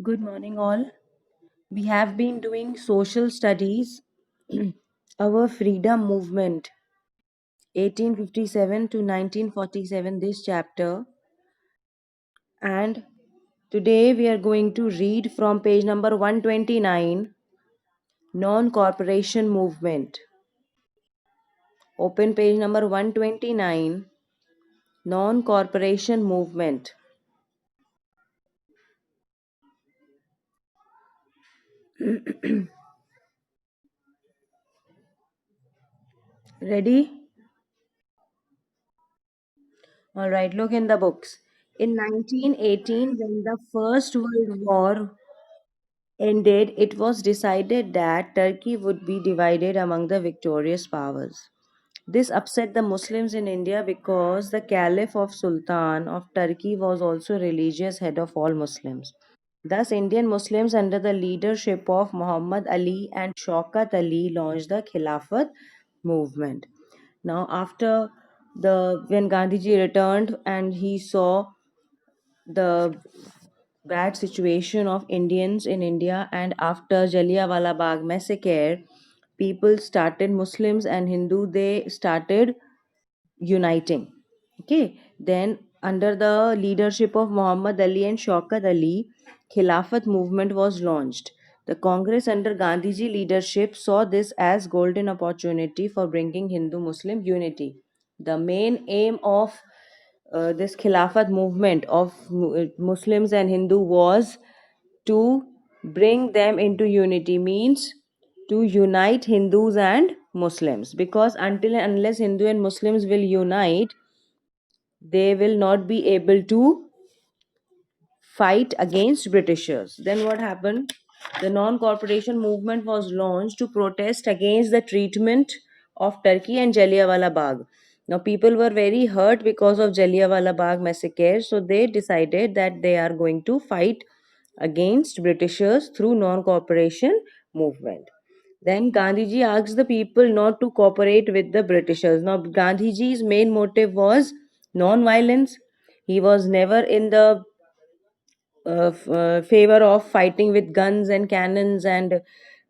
Good morning, all. We have been doing social studies, our freedom movement, 1857 to 1947, this chapter. And today we are going to read from page number 129, Non Corporation Movement. Open page number 129, Non Corporation Movement. Ready? All right, look in the books. In 1918, when the First World War ended, it was decided that Turkey would be divided among the victorious powers. This upset the Muslims in India because the Caliph of Sultan of Turkey was also religious head of all Muslims. Thus, Indian Muslims under the leadership of Muhammad Ali and Shaukat Ali launched the Khilafat movement. Now, after the when Gandhiji returned and he saw the bad situation of Indians in India, and after Jallianwala Bagh massacre, people started, Muslims and Hindu, they started uniting. Okay, then under the leadership of Muhammad Ali and Shaukat Ali, Khilafat movement was launched. The Congress under Gandhiji leadership saw this as golden opportunity for bringing Hindu Muslim unity. The main aim of this Khilafat movement of Muslims and Hindu was to bring them into unity, means to unite Hindus and Muslims, because until and unless Hindu and Muslims will unite, they will not be able to fight against Britishers. Then what happened? The non-cooperation movement was launched to protest against the treatment of Turkey and Jallianwala Bagh. Now people were very hurt because of Jallianwala Bagh massacre, so they decided that they are going to fight against Britishers through non-cooperation movement. Then Gandhiji asked the people not to cooperate with the Britishers. Now Gandhiji's main motive was non-violence. He was never in the favor of fighting with guns and cannons and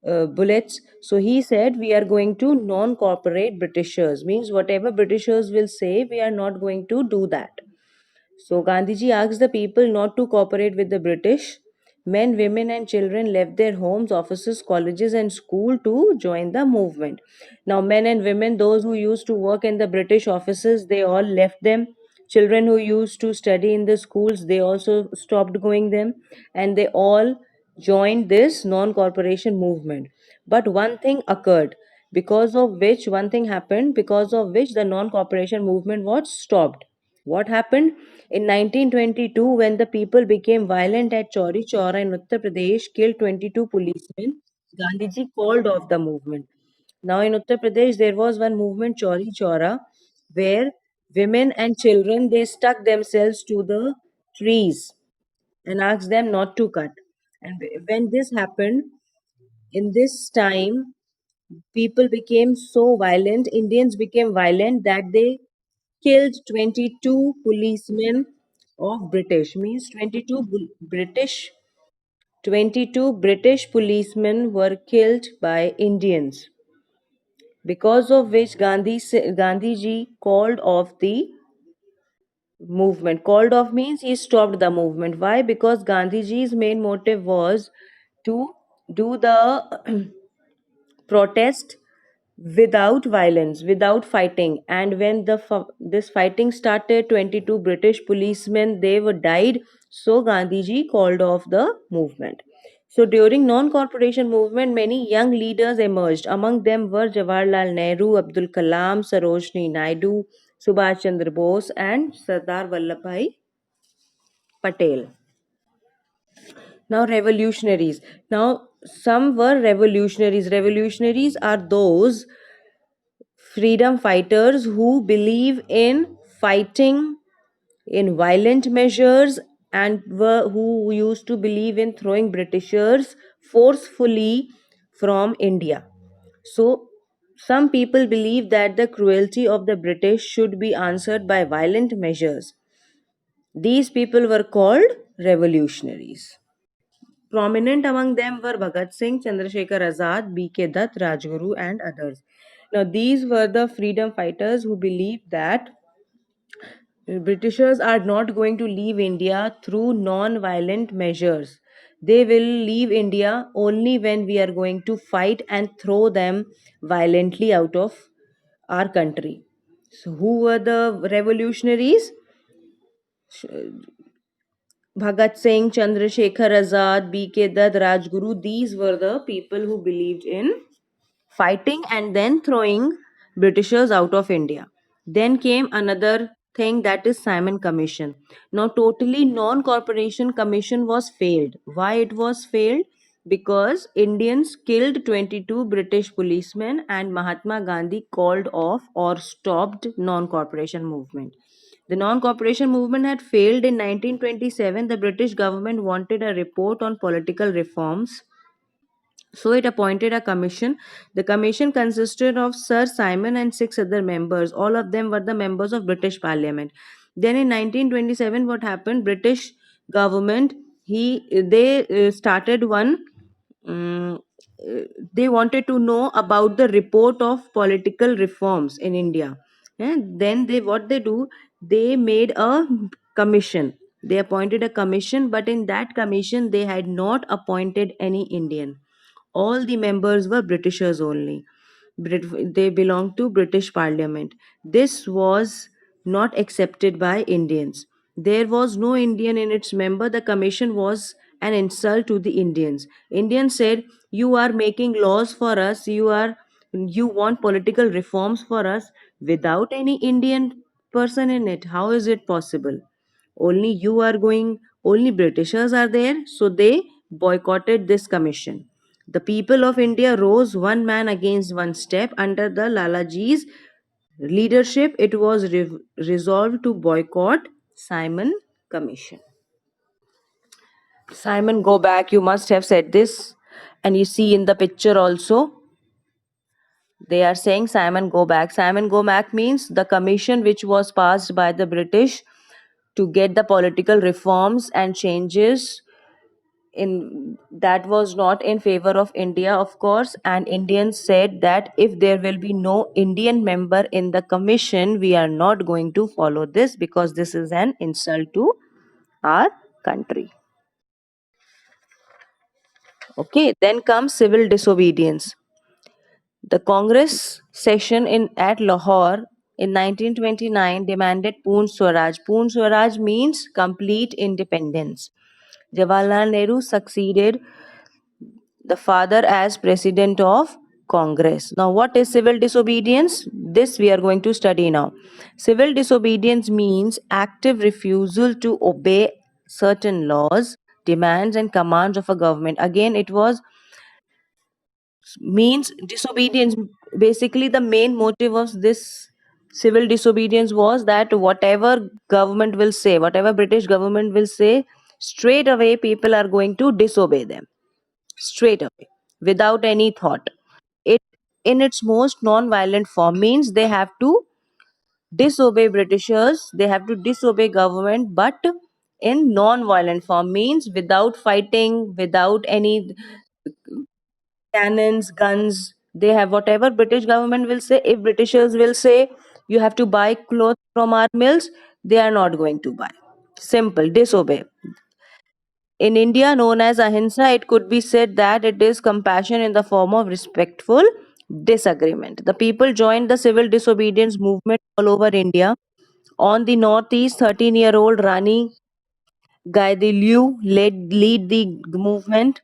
bullets. So he said, we are going to non-cooperate Britishers, means whatever Britishers will say, we are not going to do that. So Gandhiji asked the people not to cooperate with the British. Men, women, and children left their homes, offices, colleges, and school to join the movement. Now, men and women, those who used to work in the British offices, they all left them. Children who used to study in the schools, they also stopped going them, and they all joined this non-corporation movement. But one thing occurred, because of which one thing happened, because of which the non-corporation movement was stopped. What happened? In 1922, when the people became violent at Chauri Chaura in Uttar Pradesh, killed 22 policemen, Gandhiji called off the movement. Now in Uttar Pradesh, there was one movement, Chauri Chaura, where women and children, they stuck themselves to the trees and asked them not to cut. And when this happened, in this time, people became so violent, Indians became violent, that they killed 22 policemen of British, means 22 British policemen were killed by Indians, because of which Gandhiji called off the movement. Called off means he stopped the movement. Why? Because Gandhiji's main motive was to do the protest without violence, without fighting. And when this fighting started, 22 British policemen, they were died. So Gandhiji called off the movement. So during non-corporation movement, many young leaders emerged. Among them were Jawaharlal Nehru, Abdul Kalam, Sarojini Naidu, Subhash Chandra Bose, and Sardar Vallabhbhai Patel. Now, revolutionaries. Now, some were revolutionaries. Revolutionaries are those freedom fighters who believe in fighting in violent measures, and who used to believe in throwing Britishers forcefully from India. So, some people believe that the cruelty of the British should be answered by violent measures. These people were called revolutionaries. Prominent among them were Bhagat Singh, Chandrasekhar Azad, B.K. Dutt, Rajguru, and others. Now, these were the freedom fighters who believed that Britishers are not going to leave India through non-violent measures. They will leave India only when we are going to fight and throw them violently out of our country. So, who were the revolutionaries? Bhagat Singh, Chandrasekhar Azad, B.K. Dutt, Rajguru. These were the people who believed in fighting and then throwing Britishers out of India. Then came another thing, that is Simon Commission. Now, totally non-corporation commission was failed. Why it was failed? Because Indians killed 22 British policemen and Mahatma Gandhi called off or stopped non-corporation movement. The non-cooperation movement had failed in 1927. The British government wanted a report on political reforms, so it appointed a commission. The commission consisted of Sir Simon and six other members. All of them were the members of British Parliament. Then in 1927, what happened? British government, they started one. um, uh, they wanted to know about the report of political reforms in India. And then they what they do? They made a commission. They appointed a commission, but in that commission they had not appointed any Indian. All the members were Britishers only. They belonged to British Parliament. This was not accepted by Indians. There was no Indian in its member. The commission was an insult to the Indians. Indians said, "You are making laws for us. You want political reforms for us without any Indian person in it. How is it possible? Only you are going, only Britishers are there." So they boycotted this commission. The people of India rose one man against one step. Under the Lalaji's leadership, it was resolved to boycott Simon Commission. Simon, go back. You must have said this. And you see in the picture also, they are saying Simon, go back. Simon, go back means the commission which was passed by the British to get the political reforms and changes in that was not in favor of India, of course. And Indians said that if there will be no Indian member in the commission, we are not going to follow this because this is an insult to our country. Okay, then comes civil disobedience. The Congress session in at Lahore in 1929 demanded Poon Swaraj. Poon Swaraj means complete independence. Jawaharlal Nehru succeeded the father as president of Congress. Now, what is civil disobedience? This we are going to study now. Civil disobedience means active refusal to obey certain laws, demands, and commands of a government. Again, it was means disobedience. Basically, the main motive of this civil disobedience was that whatever government will say, whatever British government will say, straight away people are going to disobey them straight away without any thought. It in its most non-violent form means they have to disobey Britishers, they have to disobey government, but in non-violent form means without fighting, without any cannons, guns. They have whatever British government will say. If Britishers will say you have to buy clothes from our mills, they are not going to buy. Simple, disobey. In India, known as ahimsa, it could be said that it is compassion in the form of respectful disagreement. The people joined the civil disobedience movement all over India. On the northeast, 13-year-old Rani Gaidiliu lead the movement.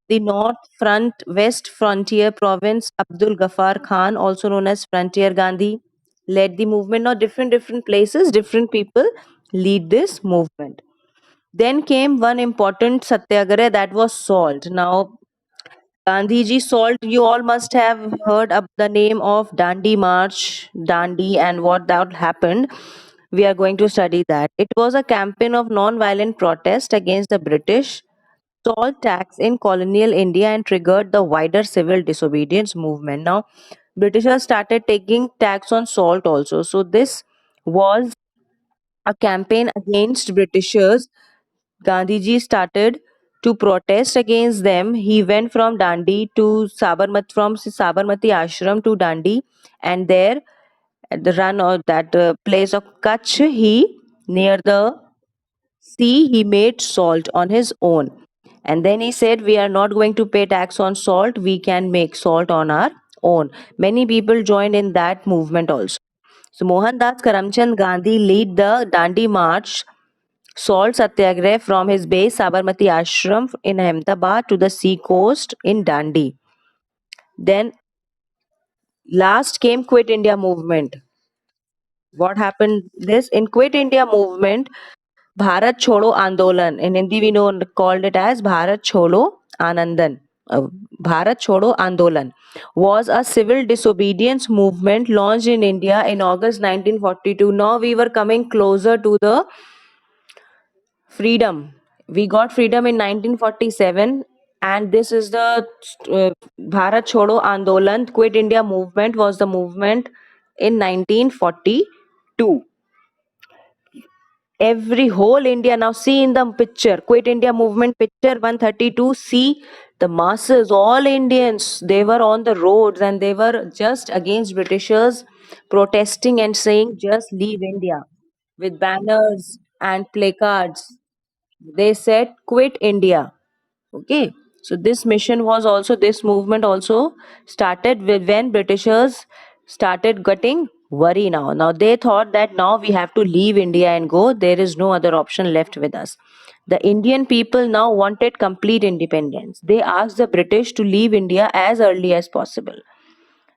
The North Front West Frontier Province, Abdul Ghaffar Khan, also known as Frontier Gandhi, led the movement. Now, different places, different people lead this movement. Then came one important satyagraha, that was salt. Now, Gandhiji salt, you all must have heard of the name of Dandi March, Dandi, and what that happened. We are going to study that. It was a campaign of non-violent protest against the British salt tax in colonial India and triggered the wider civil disobedience movement. Now, Britishers started taking tax on salt also. So, this was a campaign against Britishers. Gandhiji started To protest against them, he went from Dandi to Sabarmati Ashram to Dandi, and there at the run of that place of Kutch, he near the sea, he made salt on his own. And then he said, we are not going to pay tax on salt, we can make salt on our own. Many people joined in that movement also. So Mohandas Karamchand Gandhi lead the Dandi March salt satyagrah from his base Sabarmati Ashram in Ahmedabad to the sea coast in Dandi. Then last came Quit India movement. What happened this in Quit India movement? Bharat Chodo Andolan. In Hindi, we know called it as Bharat Chodo Anandan. Bharat Chodo Andolan was a civil disobedience movement launched in India in August 1942. Now we were coming closer to the freedom. We got freedom in 1947, and this is the Bharat Chodo Andolan. Quit India movement was the movement in 1942. Every whole India, now see in the picture, Quit India movement picture 132, see the masses, all Indians, they were on the roads and they were just against Britishers, protesting and saying just leave India with banners and placards. They said quit India. Okay, so this movement also started with when Britishers started getting worry now. Now they thought that now we have to leave India and go. There is no other option left with us. The Indian people now wanted complete independence. They asked the British to leave India as early as possible.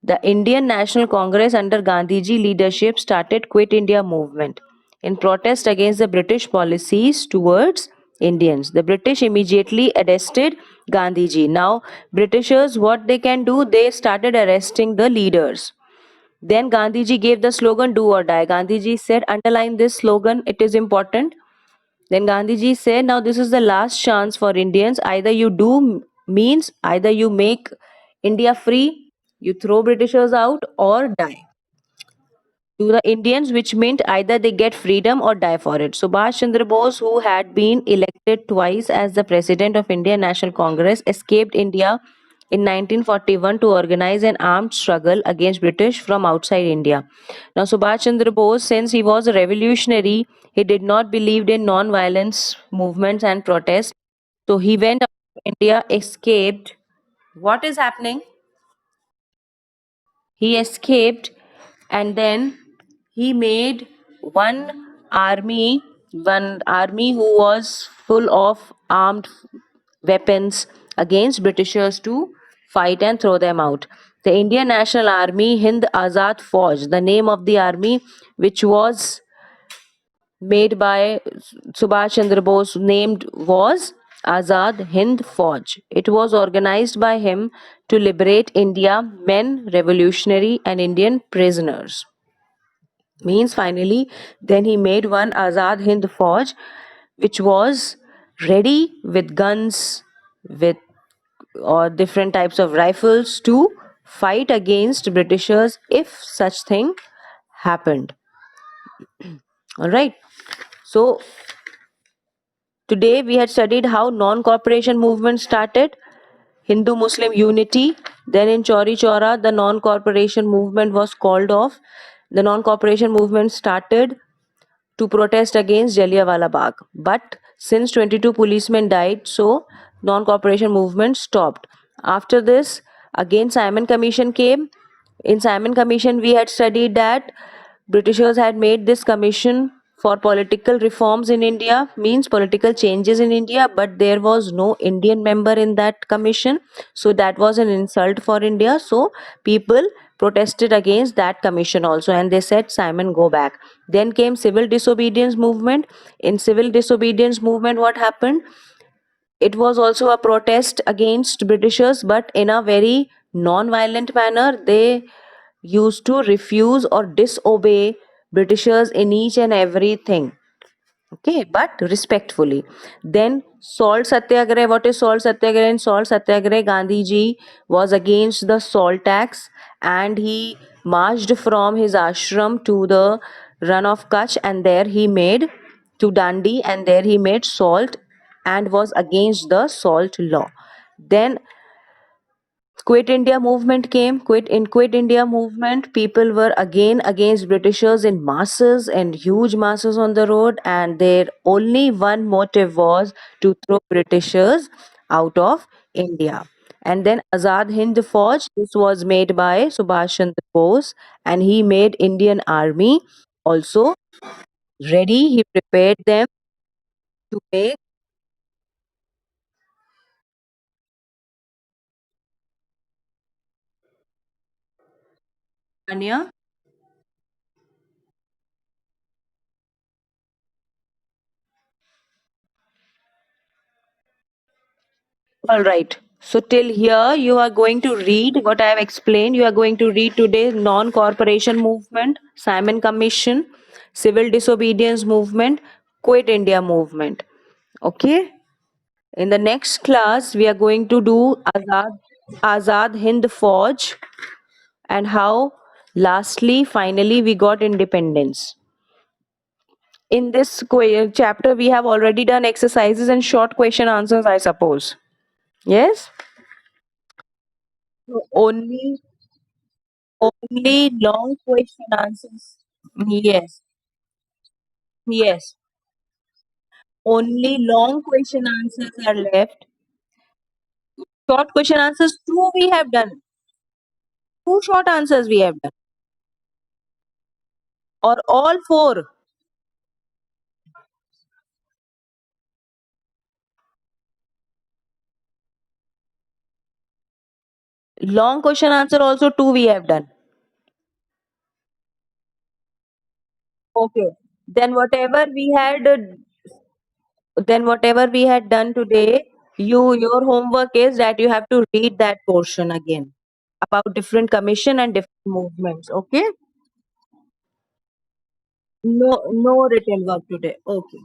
The Indian National Congress under Gandhiji leadership started Quit India movement in protest against the British policies towards Indians. The British immediately arrested Gandhiji. Now, Britishers, what they can do, they started arresting the leaders. Then Gandhiji gave the slogan do or die. Gandhiji said, underline this slogan, it is important. Then Gandhiji said, now this is the last chance for Indians. Either you do means either you make India free, you throw Britishers out, or die. To the Indians, which meant either they get freedom or die for it. Subhash Chandra Bose, who had been elected twice as the president of Indian National Congress, escaped India in 1941 to organize an armed struggle against British from outside India. Now, Subhash Chandra Bose, since he was a revolutionary, he did not believe in non-violence movements and protests. So he went out of India, escaped. What is happening? He escaped, and then he made army one army who was full of armed weapons against Britishers to fight and throw them out. The Indian National Army, Hind Azad Fauj, the name of the army, which was made by Subhash Chandra Bose, named was Azad Hind Fauj. It was organized by him to liberate India, men, revolutionary, and Indian prisoners. Means finally, then he made one Azad Hind Fauj, which was ready with guns, with or different types of rifles to fight against Britishers if such thing happened. All right. So today we had studied how non-cooperation movement started, Hindu-Muslim unity. Then in Chauri Chaura, the non-cooperation movement was called off. The non-cooperation movement started to protest against Jallianwala Bagh. But since 22 policemen died, so non-cooperation movement stopped. After this, again Simon Commission came. In Simon Commission, we had studied that Britishers had made this commission for political reforms in India, means political changes in India, but there was no Indian member in that commission. So that was an insult for India. So people protested against that commission also, and they said, Simon, go back. Then came civil disobedience movement. In civil disobedience movement, what happened? It was also a protest against Britishers, but in a very non-violent manner. They used to refuse or disobey Britishers in each and everything. Okay, but respectfully. Then salt satyagrah. What is salt satyagrah? In salt satyagrah, Gandhiji was against the salt tax, and he marched from his ashram to the run of Kutch, and there he made to Dandi, and there he made salt and was against the salt law. Then Quit India movement came. Quit India movement, people were again against Britishers in masses and huge masses on the road, and their only one motive was to throw Britishers out of India. And then Azad Hind Fauj, this was made by Subhash Chandra Bose, and he made Indian army also ready. He prepared them to make Anya. All right. So till here, you are going to read what I have explained. You are going to read today non-corporation movement, Simon Commission, civil disobedience movement, Quit India movement. Okay. In the next class, we are going to do Azad Hind Fauj and how lastly, finally, we got independence. In this chapter, we have already done exercises and short question answers, I suppose. Yes. So only long question answers. Yes, yes. Only long question answers are left. Short question answers, two we have done. Two short answers we have done. Or all four. Long question answer also two we have done. Okay. Then whatever we had done today, your homework is that you have to read that portion again about different commission and different movements. Okay? No written work today. Okay.